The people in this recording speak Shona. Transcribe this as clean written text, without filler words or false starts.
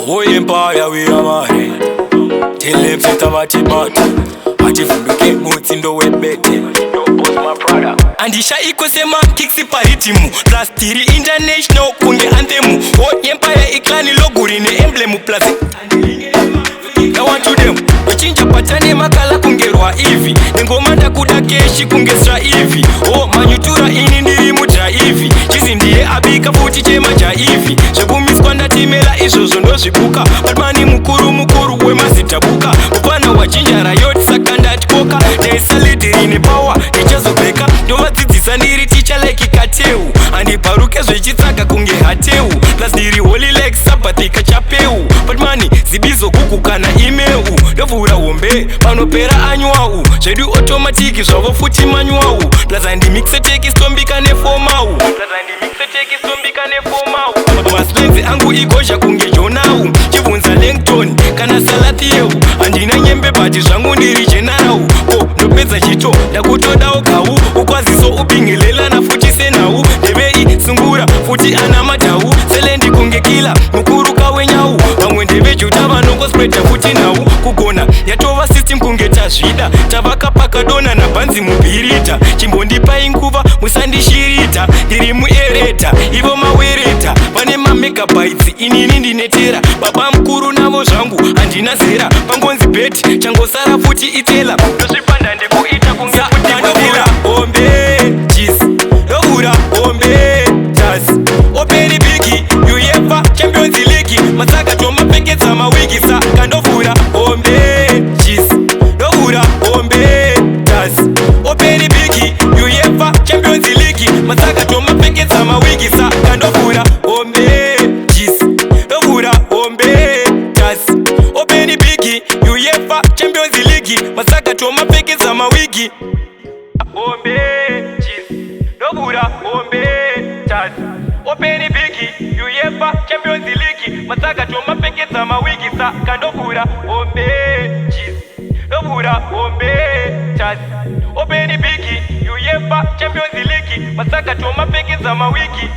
whole empire we are married. Tell them fit about it, but atifunduke mutsi ndowebete. Andisha ikosema kiksi paritimu plus tiri international kunge antemu. Whole empire iklani loguri ne emblemu plus I want to them wachinja patane makala kungerwa hivi nengoma ndakuda keshi kungesra hivi. Oh manyutura ini ndiri mutra hivi chizi ndiye abika futi chema cha hivi zvekumiswa ndatimela izvozvo ndozvibuka Patman mukuru wemazitabuka mupana wachinja rayoti saka ndatikoka ndaisalidhiri nepawa ndichazobeka ndovadzidzisa ndiri ticha like kateu handibharuke zvechitsaka kunge hateu plus ndiri holy like sabathika chapeu Patman zibizo gugu kana imeu ndovhura hombe panopera anyuau zvedu automatiki zvavo futi manyuau plus handimixe teki stombika nefomau maslenzi angu igozha kunge jonau chibvunza lengton kana salathieu handina nyembe bhati zvangu ndiri jenarau ko ndopedza chito ndakutodawo gau ukwaziso upingelelana futi senhau ndevei sungura futi ana madhau selendi kunge kila mukuru kawenyau vamwe ndevejuta vanongospreda futi nhau kugona yatova system kunge tazvida tavakapakadona nabhanzi mubhirita chimbondipai nguva musandishirita ndiri muereta ivo mawereta vane mamegabytes inini ndinetera baba mukuru navo zvangu handina zera pangonzi beti changosara futi itela ndozvipanda ndekuita kunge ndovhura hombe chis ndovhura hombe chas operi bigi uefa champions league masaka tomapengedza mawigi saka ndovhura hombe chis ndovhura hombe chas operi bigi uefa champions league masaka tomapengedza mawigi saka ndovhura hombe chis ndovhura hombe chas operi bigi uefa champions league masaka tomapengedza mawigi hombe chis ndovhura hombe chas openi bigi uefa champions league masaka tomapengedza mawigi saka ndovhura hombe chis ndovhura hombe chas openi bigi uefa champions league masaka tomapengedza mawigi